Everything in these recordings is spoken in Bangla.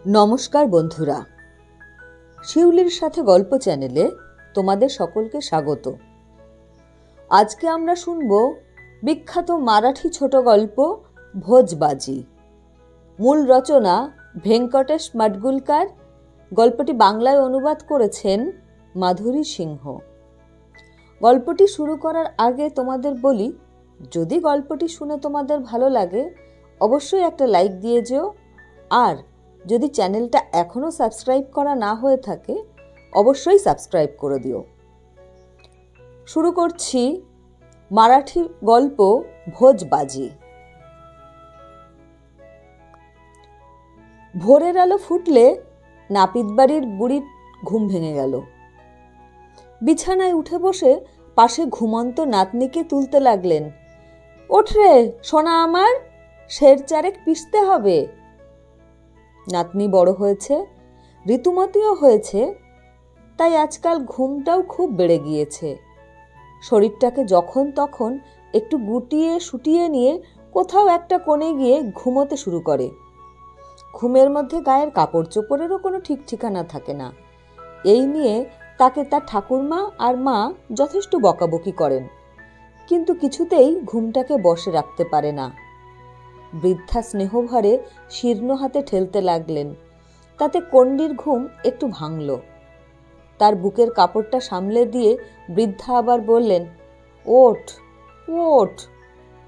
নমস্কার বন্ধুরা, শিউলির সাথে গল্প চ্যানেলে তোমাদের সকলকে স্বাগত। আজকে আমরা শুনব বিখ্যাত মারাঠি ছোট গল্প ভোজবাজি। মূল রচনা ভেঙ্কটেশ মাডগুলকার। গল্পটি বাংলায় অনুবাদ করেছেন মাধুরী সিংহ। গল্পটি শুরু করার আগে তোমাদের বলি, যদি গল্পটি শুনে তোমাদের ভালো লাগে অবশ্যই একটা লাইক দিয়ে যেও, আর যদি চ্যানেলটা এখনও সাবস্ক্রাইব করা না হয়ে থাকে অবশ্যই সাবস্ক্রাইব করে দিও। শুরু করছি মারাঠি গল্প ভোজবাজি। ভোরের আলো ফুটলে নাপিত বাড়ির বুড়ির ঘুম ভেঙে গেল। বিছানায় উঠে বসে পাশে ঘুমন্ত নাতনিকে তুলতে লাগলেন। ওঠ রে সোনা আমার, সের চারেক পিষতে হবে। নাতনি বড় হয়েছে, ঋতুমতিও হয়েছে, তাই আজকাল ঘুমটাও খুব বেড়ে গিয়েছে। শরীরটাকে যখন তখন একটু গুটিয়ে শুটিয়ে নিয়ে কোথাও একটা কোণে গিয়ে ঘুমোতে শুরু করে। ঘুমের মধ্যে গায়ের কাপড় চোপড়েরও কোনো ঠিক ঠিকানা থাকে না। এই নিয়ে তাকে তার ঠাকুরমা আর মা যথেষ্ট বকাবকি করেন, কিন্তু কিছুতেই ঘুমটাকে বশে রাখতে পারে না। বৃদ্ধা স্নেহভরে শীর্ণ হাতে ঠেলতে লাগলেন, তাতে কন্ডির ঘুম একটু ভাঙল। তার বুকের কাপড়টা সামলে দিয়ে বৃদ্ধা আবার বললেন, ওঠ ওঠ,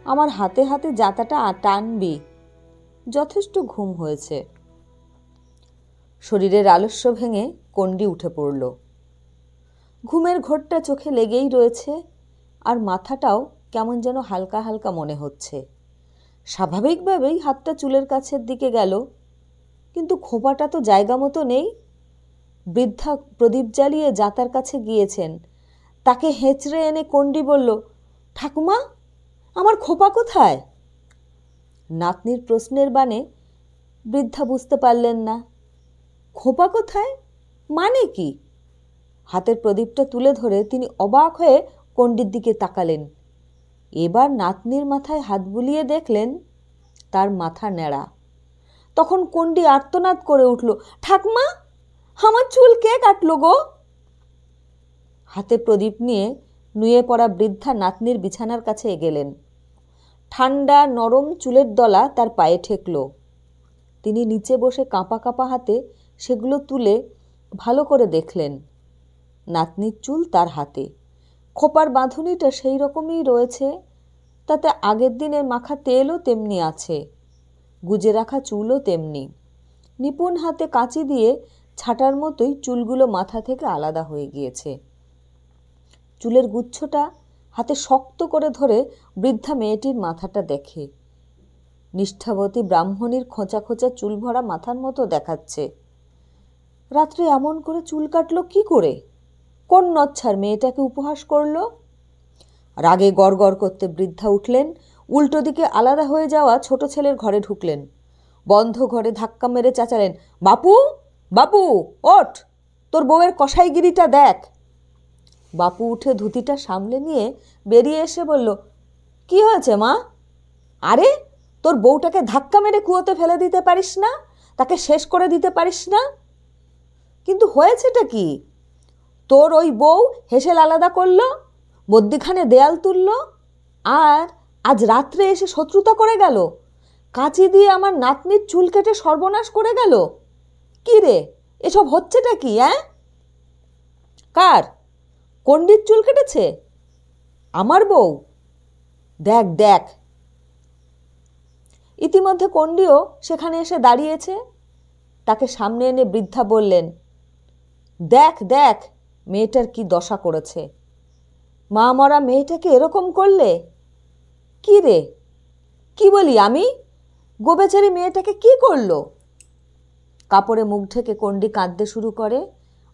আমার হাতে হাতে জাতাটা টানবি, যথেষ্ট ঘুম হয়েছে। শরীরের আলস্য ভেঙে কন্ডি উঠে পড়ল। ঘুমের ঘোরটা চোখে লেগেই রয়েছে, আর মাথাটাও কেমন যেন হালকা হালকা মনে হচ্ছে। স্বাভাবিকভাবেই হাতটা চুলের কাছের দিকে গেল, কিন্তু খোঁপাটা তো জায়গা মতো নেই। বৃদ্ধা প্রদীপ জ্বালিয়ে জাতার কাছে গিয়েছেন। তাকে হেঁচড়ে এনে কন্ডি বলল, ঠাকুমা, আমার খোঁপা কোথায়? নাতনির প্রশ্নের বাণে বৃদ্ধা বুঝতে পারলেন না। খোঁপা কোথায় মানে কি? হাতের প্রদীপটা তুলে ধরে তিনি অবাক হয়ে কন্ডির দিকে তাকালেন। এবার নাতনির মাথায় হাত বুলিয়ে দেখলেন তার মাথা ন্যাড়া। তখন কন্ডি আর্তনাদ করে উঠল, ঠাকুমা, আমার চুল কে কাটলো গো? হাতে প্রদীপ নিয়ে নুয়ে পড়া বৃদ্ধা নাতনির বিছানার কাছে এগেলেন। ঠান্ডা নরম চুলের দলা তার পায়ে ঠেকল। তিনি নিচে বসে কাঁপা কাঁপা হাতে সেগুলো তুলে ভালো করে দেখলেন। নাতনির চুল তার হাতে, খোপার বাঁধুনিটা সেই রকমই রয়েছে, তাতে আগের দিনের মাখা তেলও তেমনি আছে, গুজে রাখা চুলও তেমনি। নিপুণ হাতে কাঁচি দিয়ে ছাটার মতোই চুলগুলো মাথা থেকে আলাদা হয়ে গিয়েছে। চুলের গুচ্ছটা হাতে শক্ত করে ধরে বৃদ্ধা মেয়েটির মাথাটা দেখে। নিষ্ঠাবতী ব্রাহ্মণীর খোঁচা খোঁচা চুল ভরা মাথার মতো দেখাচ্ছে। রাত্রে এমন করে চুল কাটলো কি করে? কোন নচ্ছার মেয়েটাকে উপহাস করলো? রাগে গড়গড় করতে বৃদ্ধা উঠলেন, উল্টো দিকে আলাদা হয়ে যাওয়া ছোট ছেলের ঘরে ঢুকলেন। বন্ধ ঘরে ধাক্কা মেরে চেঁচালেন, বাপু, বাপু, ওঠ, তোর বউয়ের কসাইগিরিটা দেখ। বাপু উঠে ধুতিটা সামলে নিয়ে বেরিয়ে এসে বলল, কি হয়েছে মা? আরে, তোর বউটাকে ধাক্কা মেরে কুয়োতে ফেলে দিতে পারিস না? তাকে শেষ করে দিতে পারিস না? কিন্তু হয়েছেটা কি? তোর ওই বউ হেসেল আলাদা করলো, মধ্যিখানে দেয়াল তুলল, আর আজ রাত্রে এসে শত্রুতা করে গেল। কাঁচি দিয়ে আমার নাতনির চুল কেটে সর্বনাশ করে গেল। কি রে, এসব হচ্ছেটা কি? কার? কন্ডির চুল কেটেছে? আমার বউ? দেখ দেখ। ইতিমধ্যে কন্ডিও সেখানে এসে দাঁড়িয়েছে। তাকে সামনে এনে বৃদ্ধা বললেন, দেখ দেখ মেয়েটার কি দশা করেছে। মা মরা মেয়েটাকে এরকম করলে? কি রে, কি বলি আমি? গোবেচারি মেয়েটাকে কি করলো? কাপড়ে মুখ ঢেকে কন্ডি কাঁদতে শুরু করে।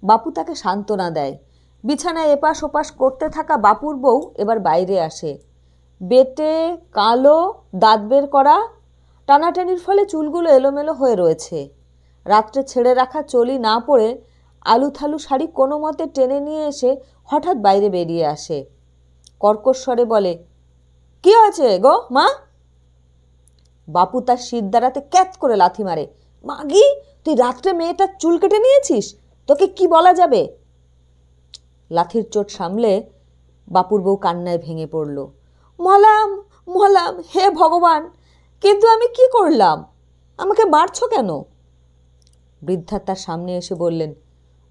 বাপু তাকে সান্ত্বনা দেয়। বিছানায় এপাশ ওপাশ করতে থাকা বাপুর বউ এবার বাইরে আসে। বেটে কালো, দাঁত বের করা, টানাটানির ফলে চুলগুলো এলোমেলো হয়ে রয়েছে। রাত্রে ছেড়ে রাখা চলি না পরে আলু থালু শাড়ি কোনো মতে টেনে নিয়ে এসে হঠাৎ বাইরে বেরিয়ে আসে। কর্কশ স্বরে বলে, কি হয়েছে গো মা? বাপু তার শির দ্বারাতে ক্যাত করে লাথি মারে। মাগি, তুই রাত্রে মেয়েটার চুল কেটে নিয়েছিস, তোকে কি বলা যাবে? লাথির চোট সামলে বাপুর বউ কান্নায় ভেঙে পড়ল। মলাম মলাম, হে ভগবান, কিন্তু আমি কি করলাম? আমাকে মারছো কেন? বৃদ্ধা তার সামনে এসে বললেন,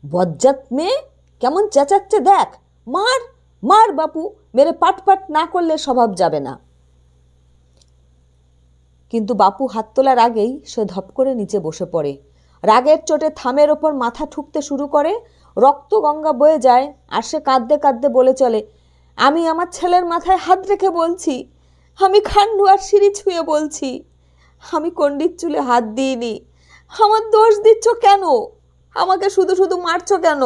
বজ্জাত মেয়ে, কেমন চেঁচাচ্ছে দেখ, মার মার বাপু, মেরে পাট পাট না করলে স্বভাব যাবে না। কিন্তু বাপু হাত তোলার আগেই সে ধপ করে নিচে বসে পড়ে। রাগের চোটে থামের ওপর মাথা ঠুকতে শুরু করে, রক্ত গঙ্গা বয়ে যায়, আর সে কাঁদতে কাঁদতে বলে চলে, আমি আমার ছেলের মাথায় হাত রেখে বলছি, আমি খান্ডুয়ার সিঁড়ি ছুঁয়ে বলছি, আমি কন্ডির চুলে হাত দিইনি। আমার দোষ দিচ্ছ কেন? আমাকে শুধু শুধু মারছো কেন?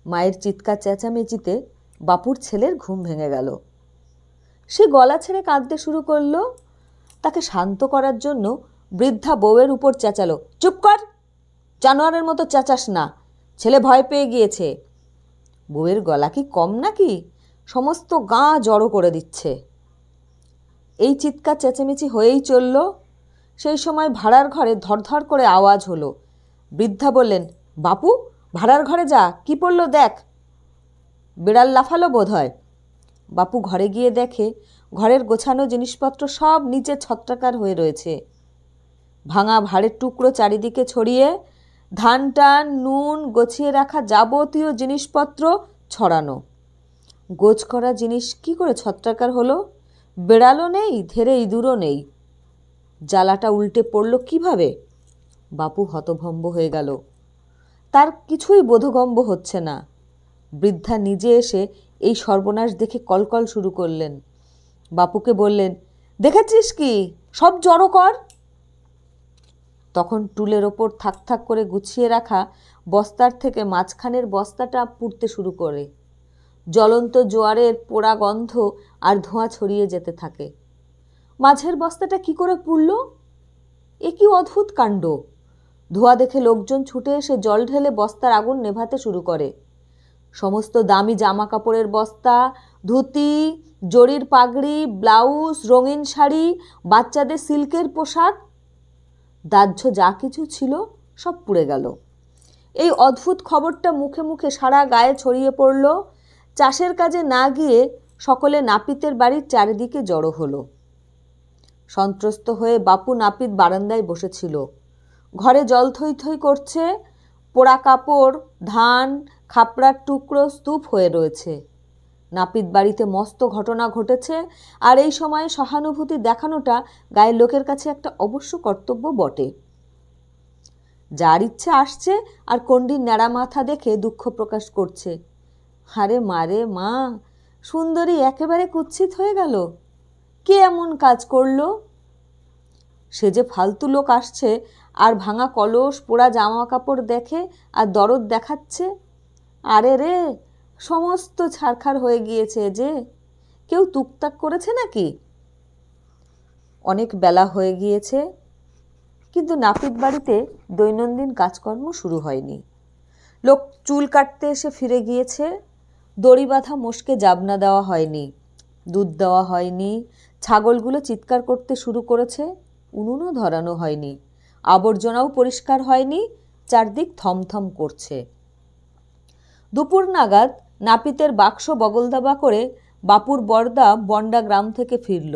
মায়ের চিৎকার চেঁচামেচিতে বাপুর ছেলের ঘুম ভেঙে গেল। সে গলা ছেড়ে কাঁদতে শুরু করলো। তাকে শান্ত করার জন্য বৃদ্ধা বউয়ের উপর চেঁচালো, চুপ কর, জানোয়ারের মতো চেঁচাস না, ছেলে ভয় পেয়ে গিয়েছে। বউয়ের গলা কি কম নাকি? সমস্ত গা জড়ো করে দিচ্ছে। এই চিৎকার চেঁচামেচি হয়েই চলল। সেই সময় ভাড়ার ঘরে ধরধর করে আওয়াজ হলো। বৃদ্ধা বললেন, বাপু, ভাড়ার ঘরে যা, কি পড়ল দেখ। বিড়াল লাফালো বোধ হয়। বাপু ঘরে গিয়ে দেখে ঘরের গোছানো জিনিসপত্র সব নিচে ছত্রাকার হয়ে রয়েছে। ভাঙা ভাড়ের টুকরো চারিদিকে ছড়িয়ে, ধান টান নুন গছিয়ে রাখা যাবতীয় জিনিসপত্র ছড়ানো। গোছ করা জিনিস কি করে ছত্রাকার হলো? বেড়ালও নেই, ধেরে ইঁদুরও নেই। জ্বালাটা উল্টে পড়ল কিভাবে? বাপু হতভম্ব হয়ে গেল। তার কিছুই বোধগম্য হচ্ছে না। বৃদ্ধা নিজে এসে এই সর্বনাশ দেখে কলকল শুরু করলেন। বাপুকে বললেন, দেখেছিস কি, সব জড়ো কর। তখন টুলের ওপর থাক থাক করে গুছিয়ে রাখা বস্তার থেকে মাঝখানের বস্তাটা পুড়তে শুরু করে। জ্বলন্ত জোয়ারের পোড়া গন্ধ আর ধোঁয়া ছড়িয়ে যেতে থাকে। মাঝের বস্তাটা কি করে পুড়ল? এ কি অদ্ভুত কাণ্ড! ধোঁয়া দেখে লোকজন ছুটে এসে জল ঢেলে বস্তার আগুন নেভাতে শুরু করে। সমস্ত দামি জামা কাপড়ের বস্তা, ধুতি, জরির পাগড়ি, ব্লাউজ, রঙিন শাড়ি, বাচ্চাদের সিল্কের পোশাক, দাহ্য যা কিছু ছিল সব পুড়ে গেল। এই অদ্ভুত খবরটা মুখে মুখে সারা গায়ে ছড়িয়ে পড়ল। চাষের কাজে না গিয়ে সকলে নাপিতের বাড়ির চারিদিকে জড়ো হলো। সন্ত্রস্ত হয়ে বাপু নাপিত বারান্দায় বসেছিল। ঘরে জল থই থই করছে। পোড়া কাপড়, ধান, খাপড়ার টুকরো স্তূপ হয়ে রয়েছে। নাপিত বাড়িতে মস্ত ঘটনা ঘটেছে, আর এই সময়ে সহানুভূতি দেখানোটা গায়ের লোকের কাছে একটা অবশ্য কর্তব্য বটে। যার ইচ্ছে আসছে আর কন্ডির ন্যাড়া মাথা দেখে দুঃখ প্রকাশ করছে। আরে মারে মা, সুন্দরী একেবারে কুৎসিত হয়ে গেল, কে এমন কাজ করলো? সে যে ফালতু লোক আসছে আর ভাঙা কলস, পোড়া জামা কাপড় দেখে আর দরদ দেখাচ্ছে। আরে রে, সমস্ত ছারখার হয়ে গিয়েছে যে, কেউ টুকটাক করেছে নাকি? অনেক বেলা হয়ে গিয়েছে, কিন্তু নাপিত বাড়িতে দৈনন্দিন কাজকর্ম শুরু হয়নি। লোক চুল কাটতে এসে ফিরে গিয়েছে। দড়ি বাঁধা মোষকে জাবনা দেওয়া হয়নি, দুধ দেওয়া হয়নি, ছাগলগুলো চিৎকার করতে শুরু করেছে, উনুনও ধরানো হয়নি, আবর্জনাও পরিষ্কার হয়নি, চারদিক থমথম করছে। দুপুর নাগাদ নাপিতের বাক্স বগলদাবা করে বাপুর বর্দা বন্ডা গ্রাম থেকে ফিরল।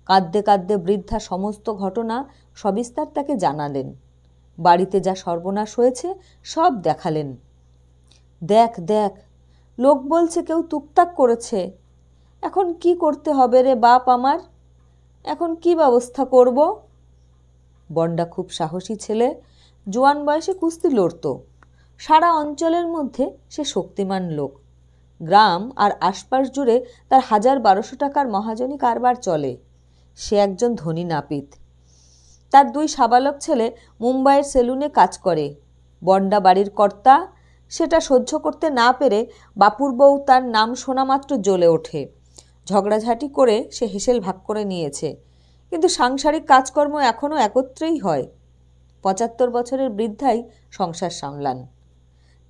কাঁদতে কাঁদতে বৃদ্ধা সমস্ত ঘটনা সবিস্তার তাকে জানালেন। বাড়িতে যা সর্বনাশ হয়েছে সব দেখালেন। দেখ দেখ, লোক বলছে কেউ টুকটাক করেছে। এখন কি করতে হবে রে বাপ আমার? এখন কি ব্যবস্থা করব? বন্ডা খুব সাহসী ছেলে, জোয়ান বয়সে কুস্তি লড়ত। সারা অঞ্চলের মধ্যে সে শক্তিমান লোক। গ্রাম আর আশপাশ জুড়ে তার ১,০০০-১,২০০ টাকার মহাজনী কারবার চলে। সে একজন ধনী নাপিত। তার ২ সাবালক ছেলে মুম্বাইয়ের সেলুনে কাজ করে। বন্ডা বাড়ির কর্তা। সেটা সহ্য করতে না পেরে বাপুর বউ তার নাম শোনা মাত্র জ্বলে ওঠে। ঝগড়াঝাটি করে সে হেসেল ভাগ করে নিয়েছে, কিন্তু সাংসারিক কাজকর্ম এখনও একত্রেই হয়। ৭৫ বছরের বৃদ্ধাই সংসার সামলান।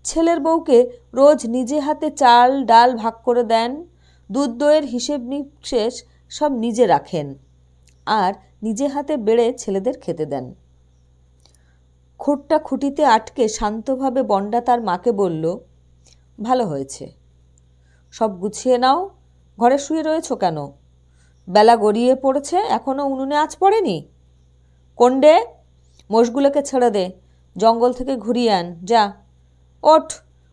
ছেলের বউকে রোজ নিজে হাতে চাল ডাল ভাগ করে দেন, দুধ দইয়ের হিসেব নিকেশ সব নিজে রাখেন, আর নিজে হাতে বেড়ে ছেলেদের খেতে দেন। খুঁটটা খুঁটিতে আটকে শান্তভাবে বন্ডা তার মাকে বলল, ভালো হয়েছে, সব গুছিয়ে নাও। ঘরে শুয়ে রয়েছ কেন? বেলা গড়িয়ে পড়েছে, এখনও উনুনে আঁচ পড়েনি? কন্ডে, মোষগুলোকে ছেড়ে দে, জঙ্গল থেকে ঘুরিয়ে আন, যা। ওঠ।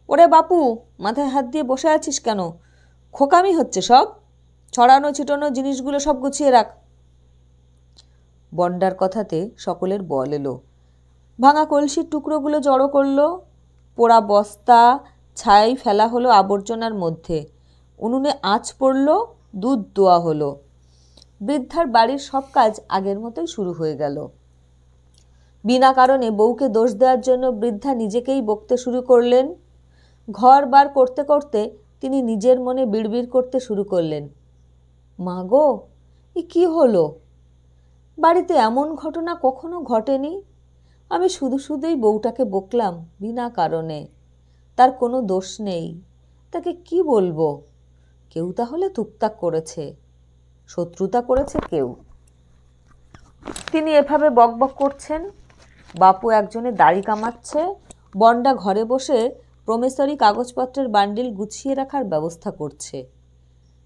ওরে বাপু, মাথায় হাত দিয়ে বসে আছিস কেন? খোকামি হচ্ছে সব। ছড়ানো ছিটানো জিনিসগুলো সব গুছিয়ে রাখ। বন্ডার কথাতে সকলের বল এলো। ভাঙা কলসির টুকরোগুলো জড়ো করলো, পোড়া বস্তা ছাই ফেলা হলো আবর্জনার মধ্যে, উনুনে আঁচ পড়ল, দুধ দোয়া হলো। বৃদ্ধার বাড়ির সব কাজ আগের মতোই শুরু হয়ে গেল। বিনা কারণে বউকে দোষ দেওয়ার জন্য বৃদ্ধা নিজেকেই বকতে শুরু করলেন। ঘর বার করতে করতে তিনি নিজের মনে বিড়বিড় করতে শুরু করলেন, মা গো, এ কী হলো? বাড়িতে এমন ঘটনা কখনো ঘটেনি। আমি শুধু শুধুই বউটাকে বকলাম বিনা কারণে। তার কোনো দোষ নেই, তাকে কি বলবো? কেউ তাহলে টুকটাক করেছে, শত্রুতা করেছে কেউ। তিনি এভাবে বকবক করছেন, বাপু একজনে দাড়ি কামাচ্ছে, বন্ডা ঘরে বসে প্রমিসরি কাগজপত্রের বান্ডিল গুছিয়ে রাখার ব্যবস্থা করছে।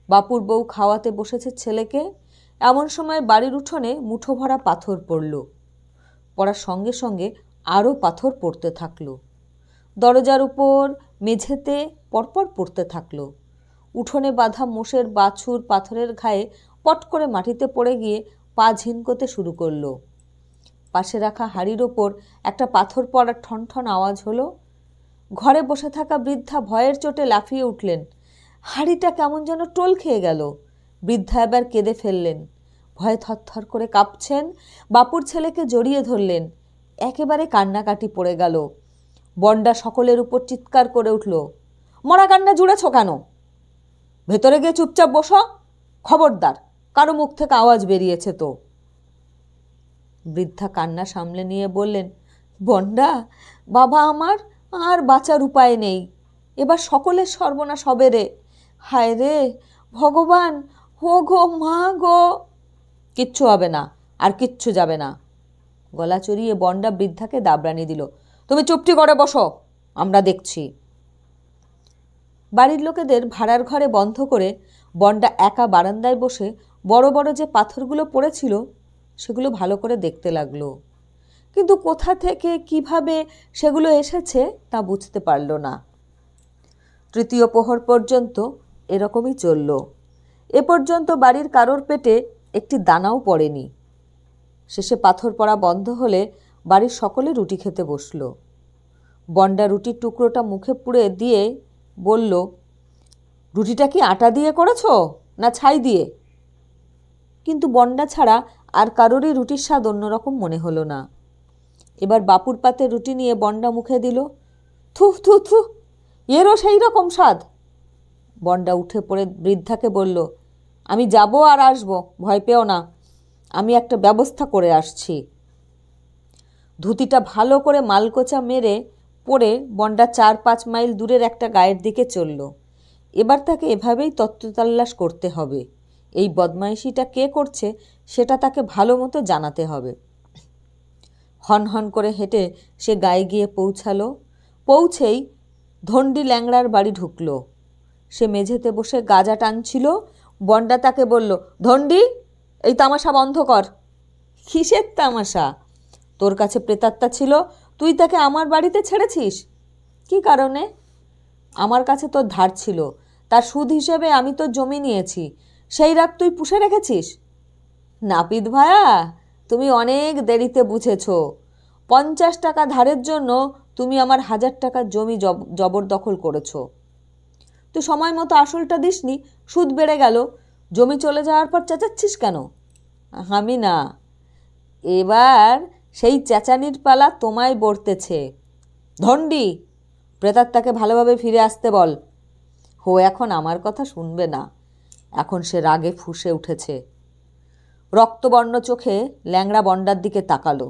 বাপুর বউ খাওয়াতে বসেছে ছেলেকে। এমন সময় বাড়ির উঠোনে মুঠো ভরা পাথর পড়ল। পড়ার সঙ্গে সঙ্গে আরও পাথর পড়তে থাকলো। দরজার উপর, মেঝেতে পরপর পড়তে থাকলো। উঠোনে বাঁধা মোষের বাছুর পাথরের ঘায়ে পট করে মাটিতে পড়ে গিয়ে পা ঝিনকোতে শুরু করলো। পাশে রাখা হাঁড়ির ওপর একটা পাথর পড়ার ঠনঠন আওয়াজ হলো। ঘরে বসে থাকা বৃদ্ধা ভয়ের চোটে লাফিয়ে উঠলেন। হাঁড়িটা কেমন যেন টোল খেয়ে গেল। বৃদ্ধা এবার কেঁদে ফেললেন, ভয়ে থরথর করে কাঁপছেন। বাপুর ছেলেকে জড়িয়ে ধরলেন। একেবারে কান্নাকাটি পড়ে গেল। বন্ডা সকলের উপর চিৎকার করে উঠল, মরা কান্না জুড়েছ কেন? ভেতরে গিয়ে চুপচাপ বসো। খবরদার, কারো মুখ থেকে আওয়াজ বেরিয়েছে তো। বৃদ্ধা কান্না সামলে নিয়ে বললেন, বন্ডা, বাবা আমার আর বাঁচার উপায় নেই। এবার সকলের সর্বনাশ হবে রে। হায় রে ভগবান, হো গো মা গো। কিচ্ছু হবে না, আর কিচ্ছু যাবে না। গলা চড়িয়ে বন্ডা বৃদ্ধাকে দাবরানি দিল, তুমি চুপটি করে বসো, আমরা দেখছি। বাড়ির লোকেদের ভাড়ার ঘরে বন্ধ করে বন্ডা একা বারান্দায় বসে বড় বড় যে পাথরগুলো পড়েছিল সেগুলো ভালো করে দেখতে লাগলো। কিন্তু কোথা থেকে কিভাবে সেগুলো এসেছে তা বুঝতে পারল না। তৃতীয় প্রহর পর্যন্ত এরকমই চলল। এ পর্যন্ত বাড়ির কারোর পেটে একটি দানাও পড়েনি। শেষে পাথর পড়া বন্ধ হলে বাড়ির সকলে রুটি খেতে বসল। বন্ডা রুটির টুকরোটা মুখে পুড়ে দিয়ে বলল, রুটিটা কি আটা দিয়ে করেছো না ছাই দিয়ে? কিন্তু বন্ডা ছাড়া আর কারোরই রুটির স্বাদ অন্যরকম মনে হলো না। এবার বাপুর পাতে রুটি নিয়ে বন্ডা মুখে দিল। থু থু থু, এরও সেই রকম স্বাদ। বন্ডা উঠে পড়ে বৃদ্ধাকে বলল, আমি যাব আর আসবো, ভয় পেও না, আমি একটা ব্যবস্থা করে আসছি। ধুতিটা ভালো করে মালকোচা মেরে পরে বন্ডা 4-5 মাইল দূরের একটা গায়ের দিকে চলল। এবার তাকে এভাবেই তত্ত্বতাল্লাশ করতে হবে। এই বদমাইশিটা কে করছে সেটা তাকে ভালো মতো জানাতে হবে। হন হন করে হেঁটে সে গায়ে গিয়ে পৌঁছালো। পৌঁছেই ধন্ডি ল্যাংড়ার বাড়ি ঢুকলো। সে মেঝেতে বসে গাঁজা টানছিল। বন্ডা তাকে বলল, ধন্ডি, এই তামাশা বন্ধ কর। কিসের তামাশা? তোর কাছে প্রেতাত্মা ছিল, তুই তাকে আমার বাড়িতে ছেড়েছিস? কি কারণে? আমার কাছে তোর ধার ছিল, তার সুদ হিসেবে আমি তোর জমি নিয়েছি, সেই রাগ তুই পুষে রেখেছিস? নাপিত ভায়া, তুমি অনেক দেরিতে বুঝেছ। 50 টাকা ধারের জন্য তুমি আমার 1000 টাকার জমি জবরদখল করেছ। তুই সময় মতো আসলটা দিসনি, সুদ বেড়ে গেল। জমি চলে যাওয়ার পর চেঁচাচ্ছিস কেন? আমি না, এবার সেই চেঁচানির পালা তোমায় বর্তেছে। ধন্ডি, প্রেতাত্মাকে ভালোভাবে ফিরে আসতে বল। ও এখন আমার কথা শুনবে না, এখন সে রাগে ফুঁসে উঠেছে। রক্তবর্ণ চোখে ল্যাংড়া বন্ডার দিকে তাকালো।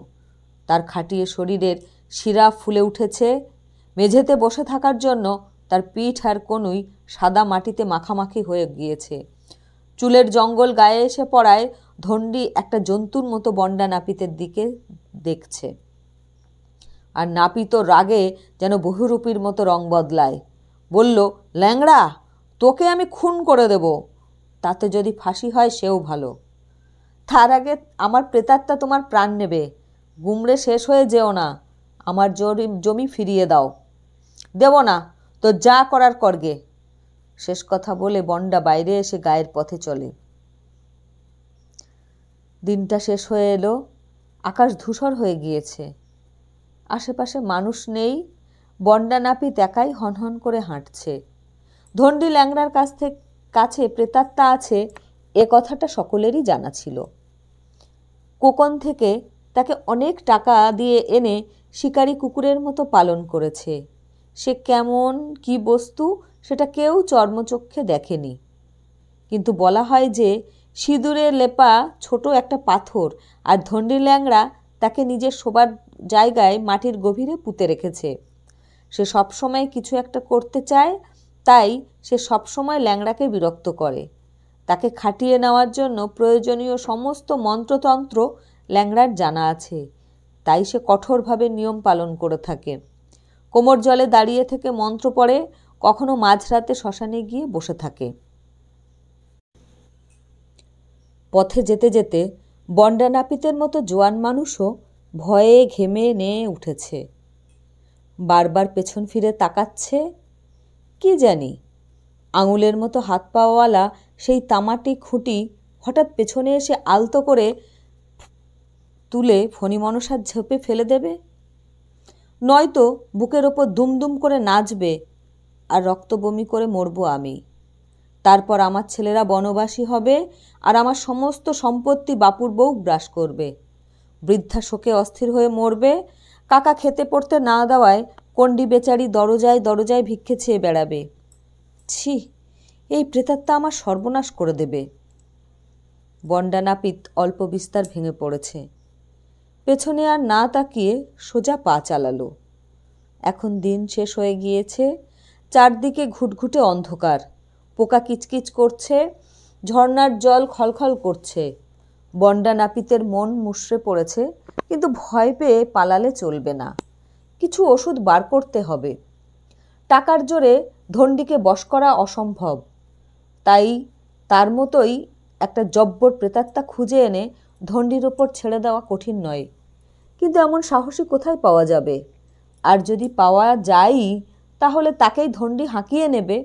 তার খাটিয়ে শরীরের শিরা ফুলে উঠেছে। মেঝেতে বসে থাকার জন্য তার পিঠ আর কনুই সাদা মাটিতে মাখামাখি হয়ে গিয়েছে। চুলের জঙ্গল গায়ে এসে পড়ায় ধন্ডি একটা জন্তুর মতো বন্ডা নাপিতের দিকে দেখছে। আর নাপিত রাগে যেন বহুরূপীর মতো রং বদলায়। বলল, ল্যাংড়া, তোকে আমি খুন করে দেব, তাতে যদি ফাঁসি হয় সেও ভালো। তার আগে আমার প্রেতাত্মা তোমার প্রাণ নেবে। গুমড়ে শেষ হয়ে যেও না। আমার জমি ফিরিয়ে দাও। দেব না, তো যা করার করগে। শেষ কথা বলে বন্ডা বাইরে এসে গায়ের পথে চলে। দিনটা শেষ হয়ে এলো। আকাশ ধূসর হয়ে গিয়েছে। আশেপাশে মানুষ নেই। বন্ডা নাপিত একাই হনহন করে হাঁটছে। ধন্ডী ল্যাংড়ার কাছে প্রেতাত্মা আছে এ কথাটা সকলেরই জানা ছিল। কোকন থেকে তাকে অনেক টাকা দিয়ে এনে শিকারি কুকুরের মতো পালন করেছে। সে কেমন কি বস্তু সেটা কেউ চর্মচক্ষে দেখেনি, কিন্তু বলা হয় যে সিঁদুরে লেপা ছোট একটা পাথর আর ধন্ডী ল্যাংড়া তাকে নিজের শোবার জায়গায় মাটির গভীরে পুঁতে রেখেছে। সে সবসময় কিছু একটা করতে চায়, তাই সে সবসময় ল্যাংড়াকে বিরক্ত করে। তাকে খাটিয়ে নেওয়ার জন্য প্রয়োজনীয় সমস্ত মন্ত্রতন্ত্র ল্যাংড়ার জানা আছে, তাই সে কঠোরভাবে নিয়ম পালন করে থাকে। কোমর জলে দাঁড়িয়ে থেকে মন্ত্র পড়ে, কখনো মাঝরাতে শ্মশানে গিয়ে বসে থাকে। পথে যেতে যেতে বন্ডা নাপিতের মতো জোয়ান মানুষও ভয়ে ঘেমে নিয়ে উঠেছে। বারবার পেছন ফিরে তাকাচ্ছে। কি জানি, আঙুলের মতো হাত পাওয়াওয়ালা সেই তামাটি খুঁটি হঠাৎ পেছনে এসে আলতো করে তুলে ফণিমনসার ঝোপে ফেলে দেবে, নয়তো বুকের ওপর দুমদুম করে নাচবে আর রক্ত বমি করে মরবো আমি। তারপর আমার ছেলেরা বনবাসী হবে আর আমার সমস্ত সম্পত্তি বাপুর বউ গ্রাস করবে। বৃদ্ধা শোকে অস্থির হয়ে মরবে। কাকা খেতে পড়তে না দেওয়ায় কন্ডি বেচারি দরজায় দরজায় ভিক্ষে চেয়ে বেড়াবে। ছি, এই প্রেতাত্মা আমার সর্বনাশ করে দেবে। বন্ডা নাপিত অল্প বিস্তার ভেঙে পড়েছে। পেছনে আর না তাকিয়ে সোজা পা চালালো। এখন দিন শেষ হয়ে গিয়েছে। চারদিকে ঘুটঘুটে অন্ধকার। পোকা কিচকিচ করছে, ঝর্নার জল খলখল করছে। বন্ডা নাপিতের মন মুষড়ে পড়েছে, কিন্তু ভয় পেয়ে পালালে চলবে না। কিছু ওষুধ বার করতে হবে। টাকার জোরে ধন্ডীকে বশ করা অসম্ভব, তাই তার মতোই একটা জব্বর প্রেতাত্মা খুঁজে এনে ধন্ডীর ওপর ছেড়ে দেওয়া কঠিন নয়। কিন্তু এমন সাহসী কোথায় পাওয়া যাবে? আর যদি পাওয়া যায়ই, তাহলে তাকেই ধন্ডী হাঁকিয়ে নেবে।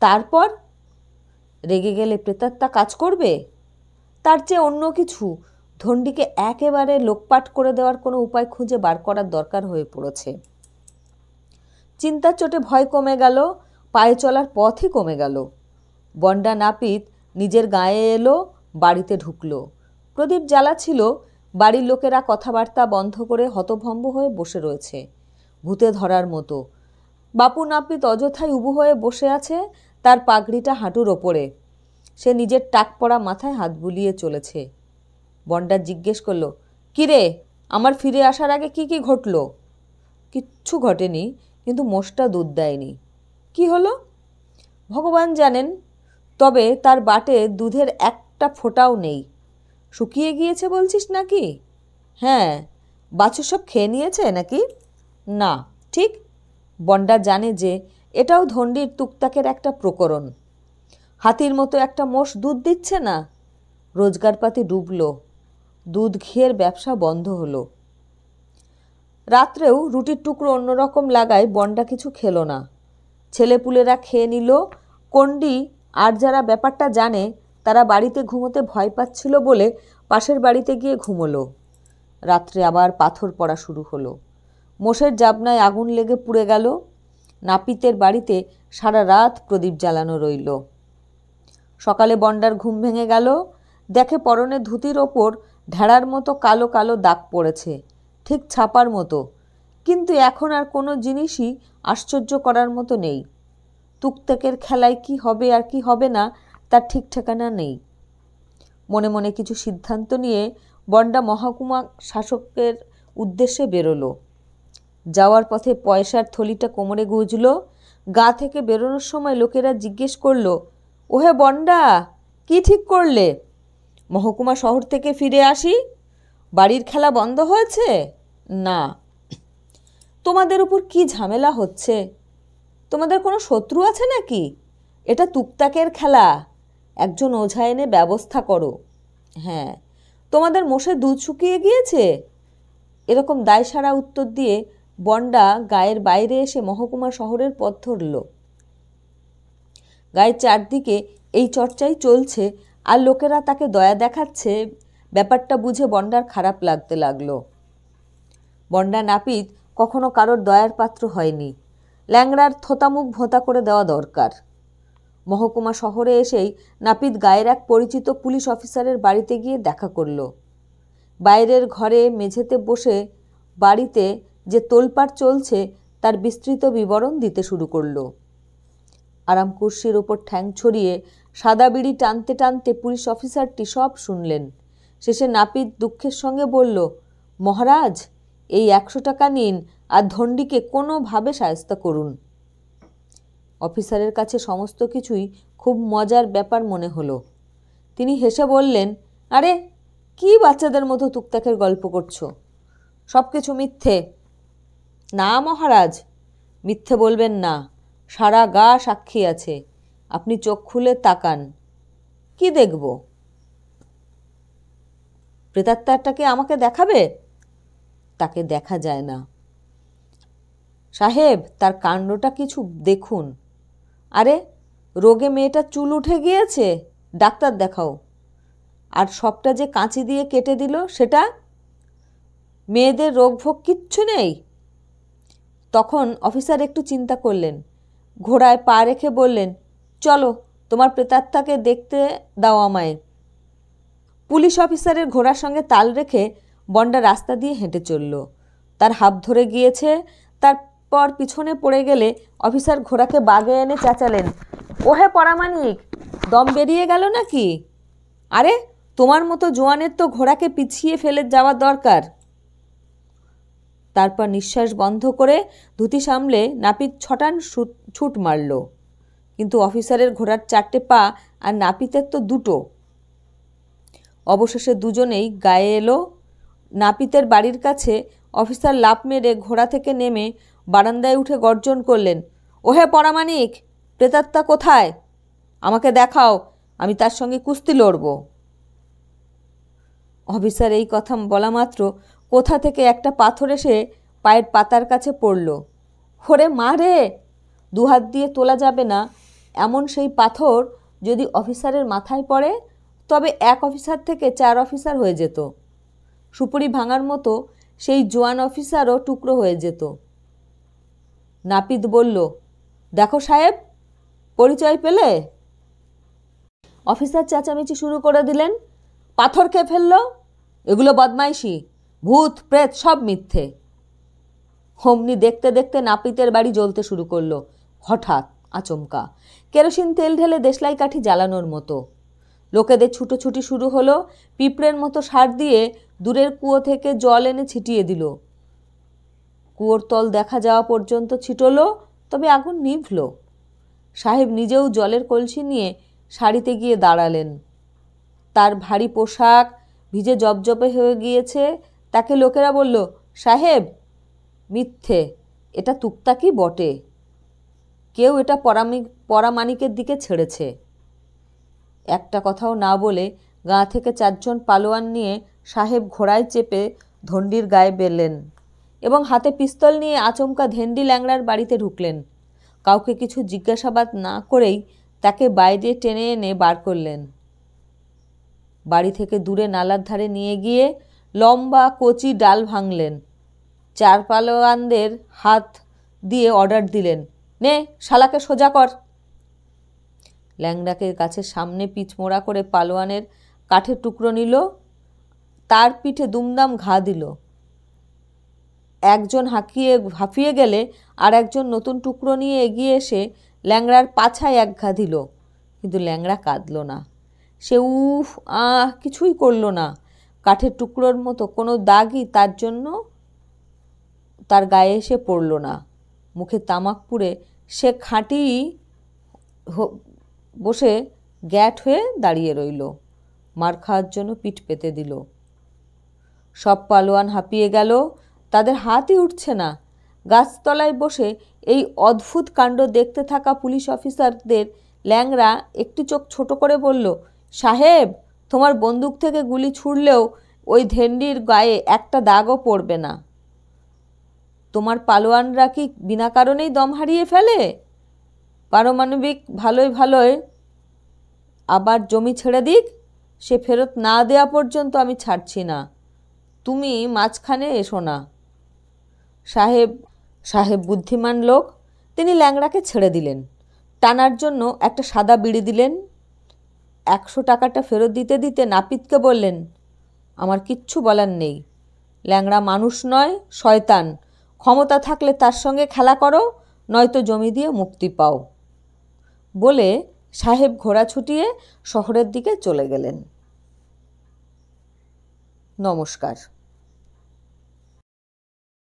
তারপর রেগে গেলে প্রেতাত্মা কাজ করবে? তার চেয়ে অন্য কিছু, ধন্ডীকে একেবারে লোকপাট করে দেওয়ার কোনো উপায় খুঁজে বার করার দরকার হয়ে পড়েছে। চিন্তার চোটে ভয় কমে গেল, পায়ে চলার পথই কমে গেল। বন্ডা নাপিত নিজের গায়ে এলো, বাড়িতে ঢুকলো। প্রদীপ জ্বালা ছিল। বাড়ির লোকেরা কথাবার্তা বন্ধ করে হতভম্ব হয়ে বসে রয়েছে, ভূতে ধরার মতো। বাপু নাপিত অযথাই উবু হয়ে বসে আছে, তার পাগড়িটা হাঁটুর ওপরে। সে নিজের টাক পড়া মাথায় হাত বুলিয়ে চলেছে। বন্ডা জিজ্ঞেস করল, কিরে, আমার ফিরে আসার আগে কি কি ঘটল? কিচ্ছু ঘটেনি, কিন্তু মোষটা দুধ দেয়নি। কি হলো? ভগবান জানেন, তবে তার বাটে দুধের একটা ফোঁটাও নেই। শুকিয়ে গিয়েছে বলছিস নাকি? হ্যাঁ। বাছুর সব খেয়ে নিয়েছে নাকি? না। ঠিক। বন্ডা জানে যে এটাও ধন্ডীর তুকতাকের একটা প্রকরণ। হাতির মতো একটা মোষ দুধ দিচ্ছে না। রোজগারপাতি ডুবল। দুধ ঘিয়ের ব্যবসা বন্ধ হলো। রাত্রেও রুটির টুকরো অন্যরকম লাগায় বন্ডা কিছু খেলো না। ছেলেপুলেরা খেয়ে নিল। কন্ডি আর যারা ব্যাপারটা জানে তারা বাড়িতে ঘুমোতে ভয় পাচ্ছিল বলে পাশের বাড়িতে গিয়ে ঘুমোলো। রাত্রে আবার পাথর পড়া শুরু হলো। মোষের জাবনায় আগুন লেগে পুড়ে গেল। নাপিতের বাড়িতে সারা রাত প্রদীপ জ্বালানো রইল। সকালে বন্ডার ঘুম ভেঙে গেল। দেখে পরনে ধুতির ওপর ঢেড়ার মতো কালো কালো দাগ পড়েছে, ঠিক ছাপার মতো। কিন্তু এখন আর কোনো জিনিসই আশ্চর্য করার মতো নেই। তুকতাকের খেলায় কি হবে আর কি হবে না তার ঠিক ঠিকানা নেই। মনে মনে কিছু সিদ্ধান্ত নিয়ে বন্ডা মহকুমা শাসকের উদ্দেশ্যে বেরোলো। যাওয়ার পথে পয়সার থলিটা কোমরে গুঁজল। গা থেকে বেরোনোর সময় লোকেরা জিজ্ঞেস করল, ওহে বন্ডা, কি ঠিক করলে? মহকুমা শহর থেকে ফিরে আসি? বাড়ির খেলা বন্ধ হয়েছে? না। তোমাদের উপর কি ঝামেলা হচ্ছে? তোমাদের কোনো শত্রু আছে নাকি? এটা তুকতাকের খেলা। একজন ওঝা এনে ব্যবস্থা করো। হ্যাঁ, তোমাদের মোষের দুধ শুকিয়ে গিয়েছে? এরকম দায়সারা উত্তর দিয়ে বন্ডা গায়ের বাইরে এসে মহকুমা শহরের পথ ধরল। গায়ের চারদিকে এই চর্চাই চলছে, আর লোকেরা তাকে দয়া দেখাচ্ছে। ব্যাপারটা বুঝে বন্ডার খারাপ লাগতে লাগলো। বন্ডা নাপিত কখনো কারোর দয়ার পাত্র হয়নি। ল্যাংড়ার থোতামুখ ভোঁতা করে দেওয়া দরকার। মহকুমা শহরে এসেই নাপিত গায়ের এক পরিচিত পুলিশ অফিসারের বাড়িতে গিয়ে দেখা করল। বাইরের ঘরে মেঝেতে বসে বাড়িতে যে তোলপাড় চলছে তার বিস্তৃত বিবরণ দিতে শুরু করল। আরাম কুর্সির ওপর ঠ্যাং ছড়িয়ে সাদা বিড়ি টানতে টানতে পুলিশ অফিসারটি সব শুনলেন। শেষে নাপিত দুঃখের সঙ্গে বলল, মহারাজ, এই 100 টাকা নিন আর ধন্ডিকে কোনোভাবে শায়েস্তা করুন। অফিসারের কাছে সমস্ত কিছুই খুব মজার ব্যাপার মনে হলো। তিনি হেসে বললেন, আরে কি বাচ্চাদের মতো তুকতাকের গল্প করছো? সব কিছু মিথ্যে। না মহারাজ, মিথ্যে বলবেন না, সারা গা সাক্ষী আছে। আপনি চোখ খুলে তাকান। কি দেখব? প্রেতাত্মাটাকে আমাকে দেখাবে? তাকে দেখা যায় না। সাহেব, তার কাণ্ডটা কিছু দেখুন। আরে, রোগে মেয়েটার চুল উঠে গিয়েছে, ডাক্তার দেখাও। আর সবটা যে কাঁচি দিয়ে কেটে দিল সেটা? মেয়েদের রোগভোগ কিচ্ছু নেই। তখন অফিসার একটু চিন্তা করলেন, ঘোড়ায় পা রেখে বললেন, চলো তোমার প্রেতাত্মাকে দেখতে দাও আমায়। পুলিশ অফিসারের ঘোড়ার সঙ্গে তাল রেখে বন্ডা রাস্তা দিয়ে হেঁটে চলল। তার হাত ধরে গিয়েছে। তারপর পিছনে পড়ে গেলে অফিসার ঘোড়াকে বাগে এনে চেঁচালেন, ওহে পরামানিক, দম বেরিয়ে গেল নাকি? আরে, তোমার মতো জোয়ানের তো ঘোড়াকে পিছিয়ে ফেলে যাওয়ার দরকার। তারপর নিঃশ্বাস বন্ধ করে ধুতি সামলে নাপিত ছটান ছুট মারল। কিন্তু অফিসারের ঘোড়ার 4টে পা আর নাপিতের তো 2টো। অবশেষে দুজনেই গায়ে এলো। নাপিতের বাড়ির কাছে অফিসার লাফ মেরে ঘোড়া থেকে নেমে বারান্দায় উঠে গর্জন করলেন, ওহে পরামানিক, প্রেতাত্মা কোথায়? আমাকে দেখাও, আমি তার সঙ্গে কুস্তি লড়ব। অফিসার এই কথা বলা মাত্র কোথা থেকে একটা পাথর এসে পায়ের পাতার কাছে পড়ল। ওরে মা রে! 2 হাত দিয়ে তোলা যাবে না এমন সেই পাথর যদি অফিসারের মাথায় পড়ে তবে 1 অফিসার থেকে 4 অফিসার হয়ে যেত। সুপুরি ভাঙার মতো সেই জোয়ান অফিসারও টুকরো হয়ে যেত। নাপিত বলল, দেখো সাহেব, পরিচয় পেলে? অফিসার চেঁচামেচি শুরু করে দিলেন, পাথর কে ফেললো? এগুলো বদমাইশি, ভূত প্রেত সব মিথ্যে। অমনি দেখতে দেখতে নাপিতের বাড়ি জ্বলতে শুরু করলো। হঠাৎ আচমকা কেরোসিন তেল ঢেলে দেশলাই কাঠি জ্বালানোর মতো। লোকেদের ছুটোছুটি শুরু হলো। পিঁপড়ের মতো সার দিয়ে দূরের কুয়ো থেকে জল এনে ছিটিয়ে দিল। কুয়োর তল দেখা যাওয়া পর্যন্ত ছিটলো, তবে আগুন নিভল। সাহেব নিজেও জলের কলসি নিয়ে সারিতে গিয়ে দাঁড়ালেন। তার ভারী পোশাক ভিজে জবজবে হয়ে গিয়েছে। তাকে লোকেরা বলল, সাহেব, মিথ্যে, এটা তুকতাকি বটে। কেউ এটা পরামানিকের দিকে ছেড়েছে। একটা কথাও না বলে গা থেকে 4 জন পালোয়ান নিয়ে সাহেব ঘোড়ায় চেপে ধন্ডির গায়ে বেরলেন এবং হাতে পিস্তল নিয়ে আচমকা ধেন্ডি ল্যাংড়ার বাড়িতে ঢুকলেন। কাউকে কিছু জিজ্ঞাসাবাদ না করেই তাকে বাইরে টেনে এনে বার করলেন। বাড়ি থেকে দূরে নালার ধারে নিয়ে গিয়ে লম্বা কচি ডাল ভাঙলেন। 4 পালোয়ানদের হাত দিয়ে অর্ডার দিলেন, নে শালাকে সোজা কর। ল্যাংড়াকে গাছের সামনে পিঠমোড়া করে পালোয়ানের কাঠের টুকরো নিল, তার পিঠে দুমদাম ঘা দিল। একজন হাঁফিয়ে গেলে আর একজন নতুন টুকরো নিয়ে এগিয়ে এসে ল্যাংড়ার পাছায় 1 ঘা দিল। কিন্তু ল্যাংড়া কাঁদল না। সে উফ আহ কিছুই করল না। কাঠের টুকরোর মতো কোনো দাগই তার জন্য তার গায়ে এসে পড়ল না। মুখে তামাক পুড়ে সে খাঁটি বসে গ্যাট হয়ে দাঁড়িয়ে রইল। মার খাওয়ার জন্য পিঠ পেতে দিল। সব পালোয়ান হাঁপিয়ে গেল। তাদের হাতই উঠছে না। গাছতলায় বসে এই অদ্ভুত কাণ্ড দেখতে থাকা পুলিশ অফিসারদের ল্যাংড়া একটি চোখ ছোট করে বলল, সাহেব, তোমার বন্দুক থেকে গুলি ছুড়লেও ওই ধেন্ডির গায়ে একটা দাগও পড়বে না। তোমার পালোয়ানরা কি বিনা কারণেই দম হারিয়ে ফেলে? পারমাণবিক ভালোই আবার জমি ছেড়ে দিক, সে ফেরত না দেওয়া পর্যন্ত আমি ছাড়ছি না। তুমি মাঝখানে এসো না। সাহেব বুদ্ধিমান লোক, তিনি ল্যাংড়াকে ছেড়ে দিলেন। টানার জন্য একটা সাদা বিড়ি দিলেন। 100 টাকাটা ফেরত দিতে দিতে নাপিতকে বললেন, আমার কিচ্ছু বলার নেই। ল্যাংড়া মানুষ নয়, শয়তান। ক্ষমতা থাকলে তার সঙ্গে খেলা করো, নয়তো জমি দিয়ে মুক্তি পাও। বলে সাহেব ঘোড়া ছুটিয়ে শহরের দিকে চলে গেলেন। নমস্কার।